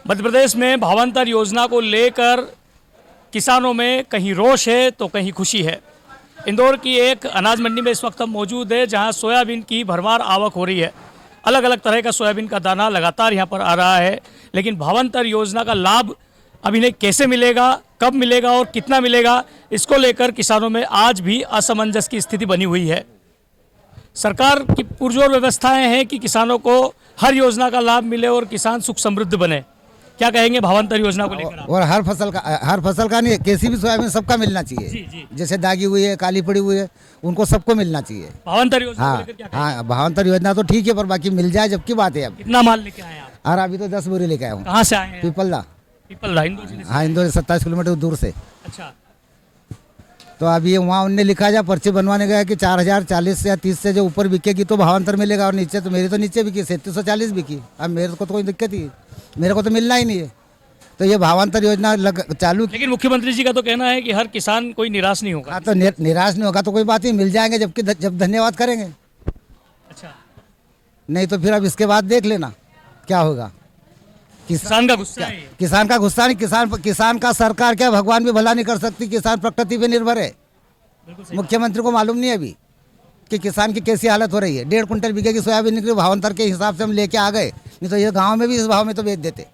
मध्य प्रदेश में भावांतर योजना को लेकर किसानों में कहीं रोष है तो कहीं खुशी है। इंदौर की एक अनाज मंडी में इस वक्त हम मौजूद है, जहां सोयाबीन की भरमार आवक हो रही है। अलग अलग तरह का सोयाबीन का दाना लगातार यहां पर आ रहा है, लेकिन भावांतर योजना का लाभ अब इन्हें कैसे मिलेगा, कब मिलेगा और कितना मिलेगा, इसको लेकर किसानों में आज भी असमंजस की स्थिति बनी हुई है। सरकार की पुरजोर व्यवस्थाएं हैं कि किसानों को हर योजना का लाभ मिले और किसान सुख समृद्ध बने। क्या कहेंगे भावांतर योजना को लेकर आप? और हर फसल का नहीं, किसी भी सोयाबीन सबका मिलना चाहिए। जी। जैसे दागी हुई है, काली पड़ी हुई है, उनको सबको मिलना चाहिए। भावांतर योजना को हाँ लेकर क्या कहेंगे? हाँ, भावांतर योजना तो ठीक है, पर बाकी मिल जाए जबकि बात है। अब कितना माल लेके आए आप? और अभी तो 10 बोरी लेके आया हूँ। कहाँ से आए हैं? पीपलदा। पीपलदा, इंदौर जिले से? हाँ, इंदौर 27 किलोमीटर दूर से। अच्छा। तो अभी वहाँ उनने लिखा जा पर्ची बनवाने गया कि 4000 40 या 30 से जो ऊपर बिकेगी तो भावांतर मिलेगा, और नीचे तो मेरी तो नीचे बिकी 3740 बिकी। अब मेरे को तो कोई दिक्कत ही, मेरे को तो मिलना ही नहीं है। तो ये भावांतर योजना चालू। लेकिन मुख्यमंत्री जी का तो कहना है कि हर किसान कोई निराश नहीं होगा। हाँ, तो निराश नहीं होगा तो कोई बात नहीं, मिल जाएंगे जबकि जब धन्यवाद करेंगे। अच्छा। नहीं तो फिर अब इसके बाद देख लेना क्या होगा। किसान का गुस्सा है ये। किसान का गुस्सा नहीं, किसान का सरकार क्या भगवान भी भला नहीं कर सकती। किसान प्रकृति पे निर्भर है। मुख्यमंत्री को मालूम नहीं है अभी कि किसान की कैसी हालत हो रही है। 1.5 कुंटल बिकेगी सोयाबीन निकली, भावांतर के हिसाब से हम लेके आ गए, नहीं तो ये गाँव में भी इस भाव में तो बेच देते।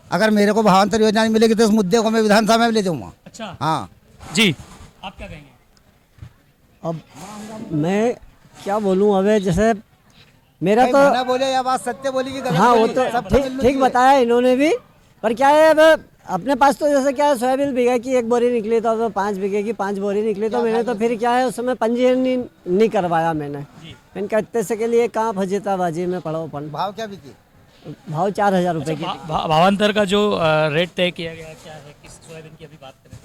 अगर मेरे को भावांतर योजना नहीं मिलेगी तो इस मुद्दे को मैं विधानसभा में ले जाऊँगा। अच्छा। हाँ जी, आप क्या कहेंगे? अब मैं क्या बोलूं, अब जैसे मेरा भाई, तो भला बोले या बात सत्य बोली कि गलत हाँ, वो बोली, तो सब ठीक बताया इन्होंने भी। पर क्या है, अब अपने पास तो जैसे क्या है, सोयाबीन बीघा की 1 बोरी निकली तो अब 5 बीघे की 5 बोरी निकली, तो मैंने तो फिर क्या है उस समय पंजीयन नहीं करवाया मैंने कहते से के लिए कहाँ फजीताबाजी में पड़ो। भाव क्या बिकी? भाव 4000 रुपये की। भावांतर का जो रेट तय किया गया क्या है, किस सोयाबीन की अभी बात करें?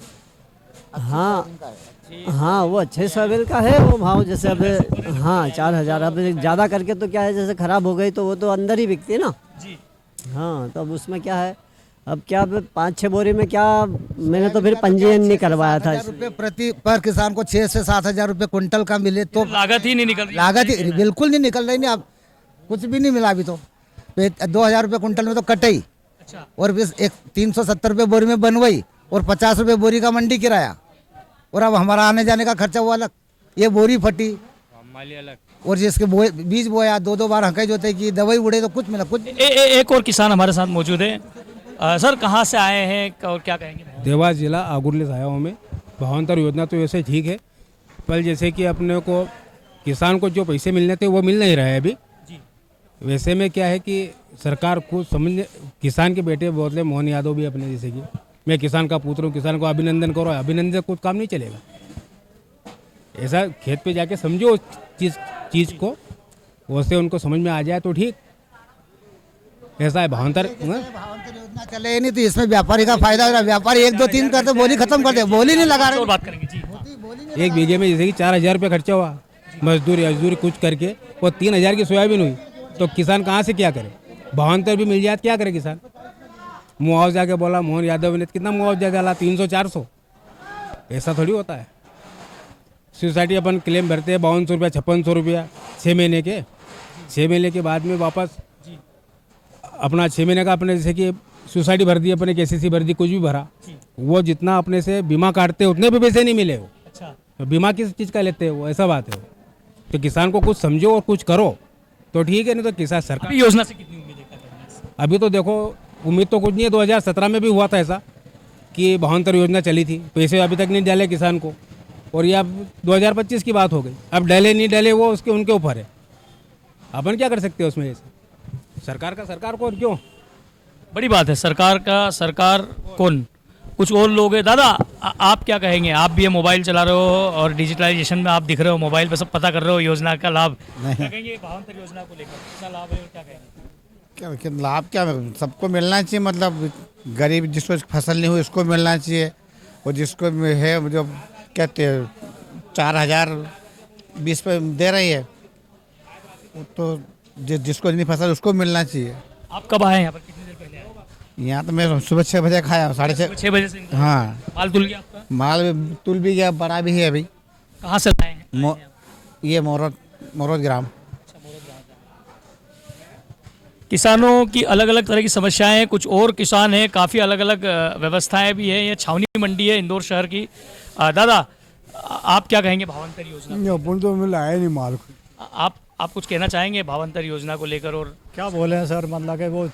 हाँ, वो अच्छे सोयाबीन का है वो भाव। जैसे अब हाँ 4000, अब ज़्यादा करके तो क्या है, जैसे ख़राब हो गई तो वो तो अंदर ही बिकती है ना। जी। हाँ, तो अब उसमें क्या है, अब क्या 5-6 बोरी में क्या, मैंने तो फिर पंजीयन नहीं करवाया था। रुपये पर किसान को 6 से 7 रुपये कुंटल का मिले तो लागत ही नहीं निकल रही। लागत ही बिल्कुल नहीं निकल रही। नहीं, अब कुछ भी नहीं मिला अभी तो। 2000 रुपये कुंटल में तो कटई। अच्छा। और फिर 370 रुपये बोरी में बनवाई, और 50 रुपये बोरी का मंडी किराया, और अब हमारा आने जाने का खर्चा वो अलग। ये बोरी फटी अलग, और जिसके बीज बोया 2-2 बार हंकाई जोते की दवाई उड़े तो कुछ मिला कुछ। एक और किसान हमारे साथ मौजूद है। सर, कहाँ से आए हैं और क्या कहेंगे? देवास जिला आगुरले से आया हूँ मैं। भावांतर योजना तो वैसे ठीक है, पर जैसे कि अपने को किसान को जो पैसे मिलने थे वो मिल नहीं रहे हैं अभी। वैसे में क्या है कि सरकार को समझ, किसान के बेटे बोलते मोहन यादव भी अपने, जैसे कि मैं किसान का पुत्र हूँ, किसान को अभिनंदन करो, अभिनंदन कुछ काम नहीं चलेगा। ऐसा खेत पे जाके समझो उस चीज़ को, वैसे उनको समझ में आ जाए तो ठीक। ऐसा है भावांतर योजना चले ही नहीं तो इसमें व्यापारी का फायदा हो रहा है। व्यापारी 1 2 3 करते बोली खत्म कर दे, बोली नहीं लगा रहे। और बात करेंगे जी। 1 बीघे में जैसे कि 4000 रुपये खर्चा हुआ, मजदूरी कुछ करके वो 3000 की सोयाबीन हुई, तो किसान कहाँ से क्या करे? भावांतर भी मिल जाए तो क्या करे किसान? मुआवजा के बोला मोहन यादव ने, कितना मुआवजा डाला? 300-400। ऐसा थोड़ी होता है। सोसाइटी अपन क्लेम भरते हैं 5200 रुपया 5600 रुपया 6 महीने के। 6 महीने के बाद में वापस अपना 6 महीने का अपने, जैसे कि सोसाइटी भर दी, अपने KCC भर दी, कुछ भी भरा, वो जितना अपने से बीमा काटते हैं उतने भी पैसे नहीं मिले वो। अच्छा। तो बीमा किस चीज़ का लेते हैं वो? ऐसा बात है। तो किसान को कुछ समझो और कुछ करो तो ठीक है, नहीं तो किसान सरकार योजना से कितनी उम्मीद है? अभी तो देखो, उम्मीद तो कुछ नहीं है। 2017 में भी हुआ था ऐसा कि भावांतर योजना चली थी, पैसे अभी तक नहीं डाले किसान को, और ये अब 2025 की बात हो गई। अब डाले नहीं डाले वो उसके उनके ऊपर है, अपन क्या कर सकते हैं उसमें? ऐसे सरकार का सरकार को, क्यों बड़ी बात है सरकार का सरकार कौन? कुछ और लोग हैं। दादा, आप क्या कहेंगे? आप भी ये मोबाइल चला रहे हो और डिजिटलाइजेशन में आप दिख रहे हो, मोबाइल पे सब पता कर रहे हो योजना का लाभ। क्या कहेंगे भावांतर योजना को लेकर? कितना लाभ है और क्या कहेंगे? क्या लाभ? क्या सबको मिलना चाहिए। मतलब गरीब जिसको फसल नहीं हुई उसको मिलना चाहिए, और जिसको है जो कहते हैं 4020 पे दे रही है, तो जिसको नहीं फसल उसको मिलना चाहिए। आप कब आए यहाँ पर? कितनी देर पहले आए? यहाँ तो मैं सुबह 6 बजे खाया, 6:30 बजे से। हाँ, माल तुल गया आपका? माल तुल भी गया, बड़ा भी है अभी। कहाँ से लाए हैं? ये मोरद ग्राम। किसानों की अलग अलग तरह की समस्याएं हैं, कुछ और किसान हैं, काफ़ी अलग अलग व्यवस्थाएं भी हैं। ये छावनी मंडी है इंदौर शहर की। दादा, आप क्या कहेंगे भावांतर योजना? अपन तो मिला है नहीं माल आप कुछ कहना चाहेंगे भावांतर योजना को लेकर? और क्या बोले हैं सर, मतलब कि वो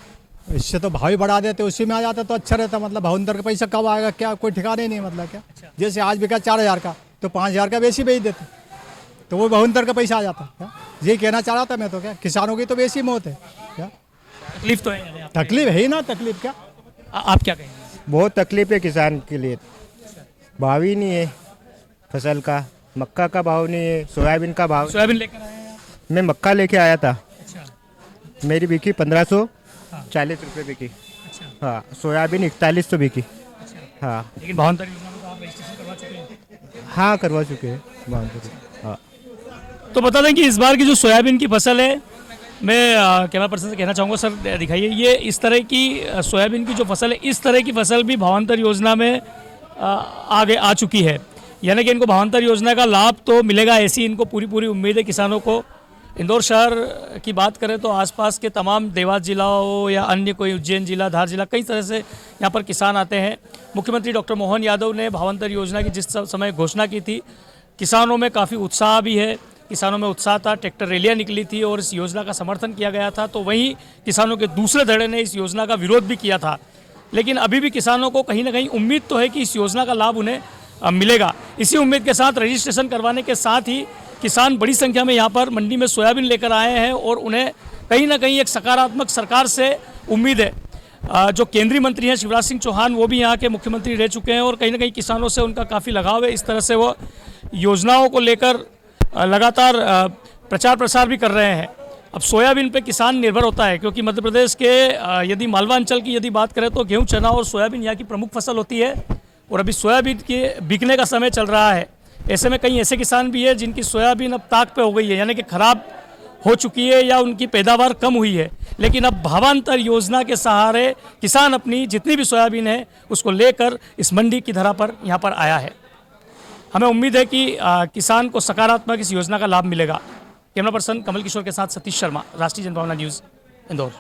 इससे तो भाव ही बढ़ा देते, उसी में आ जाता तो अच्छा रहता। मतलब भावांतर का पैसा कब आएगा क्या कोई ठिकाना ही नहीं। मतलब क्या जैसे आज बिका 4,000 का तो 5,000 का बेची बेच देते, तो वो भावांतर का पैसा आ जाता। क्या ये कहना चाह रहा था मैं तो, क्या किसानों की तो वैसी मौत है। क्या तकलीफ तो है यानी आपको? तकलीफ है ही ना, तकलीफ क्या। आप क्या कहेंगे? बहुत तकलीफ है किसान के लिए। भाव ही नहीं है फसल का, मक्का का भाव नहीं है, सोयाबीन का भाव। सोयाबीन लेकर आए हैं आप? मैं मक्का लेके आया था, अच्छा मेरी बिकी 1540 रुपये बिकी। अच्छा हाँ, सोयाबीन 4100 बिकी। हाँ लेकिन भावांतर योजना में तो आप रजिस्ट्रेशन करवा चुके हैं। हाँ, करवा चुके हैं भावांतर। हाँ, तो बता दें कि इस बार की जो सोयाबीन की फसल है, मैं कैमरा पर्सन से कहना चाहूँगा, सर दिखाइए, ये इस तरह की सोयाबीन की जो फसल है, इस तरह की फसल भी भावांतर योजना में आगे आ चुकी है। यानी कि इनको भावांतर योजना का लाभ तो मिलेगा, ऐसी इनको पूरी उम्मीद है किसानों को। इंदौर शहर की बात करें तो आसपास के तमाम देवास जिला हो या अन्य कोई उज्जैन जिला, धार जिला, कई तरह से यहाँ पर किसान आते हैं। मुख्यमंत्री डॉक्टर मोहन यादव ने भावांतर योजना की जिस समय घोषणा की थी, किसानों में काफ़ी उत्साह भी है, किसानों में उत्साह था, ट्रैक्टर रैलियाँ निकली थी और इस योजना का समर्थन किया गया था। तो वहीं किसानों के दूसरे धड़े ने इस योजना का विरोध भी किया था। लेकिन अभी भी किसानों को कहीं ना कहीं उम्मीद तो है कि इस योजना का लाभ उन्हें मिलेगा। इसी उम्मीद के साथ रजिस्ट्रेशन करवाने के साथ ही किसान बड़ी संख्या में यहाँ पर मंडी में सोयाबीन लेकर आए हैं और उन्हें कहीं ना कहीं एक सकारात्मक सरकार से उम्मीद है। जो केंद्रीय मंत्री हैं शिवराज सिंह चौहान, वो भी यहाँ के मुख्यमंत्री रह चुके हैं और कहीं ना कहीं किसानों से उनका काफ़ी लगाव है। इस तरह से वो योजनाओं को लेकर लगातार प्रचार प्रसार भी कर रहे हैं। अब सोयाबीन पे किसान निर्भर होता है, क्योंकि मध्य प्रदेश के यदि मालवा अंचल की यदि बात करें तो गेहूं, चना और सोयाबीन यहाँ की प्रमुख फसल होती है। और अभी सोयाबीन के बिकने का समय चल रहा है। ऐसे में कई ऐसे किसान भी है जिनकी सोयाबीन अब ताक पे हो गई है, यानी कि खराब हो चुकी है या उनकी पैदावार कम हुई है। लेकिन अब भावांतर योजना के सहारे किसान अपनी जितनी भी सोयाबीन है उसको लेकर इस मंडी की धरा पर यहाँ पर आया है। हमें उम्मीद है कि किसान को सकारात्मक इस योजना का लाभ मिलेगा। कैमरा पर्सन कमल किशोर के साथ सतीश शर्मा, राष्ट्रीय जनभावना न्यूज़, इंदौर।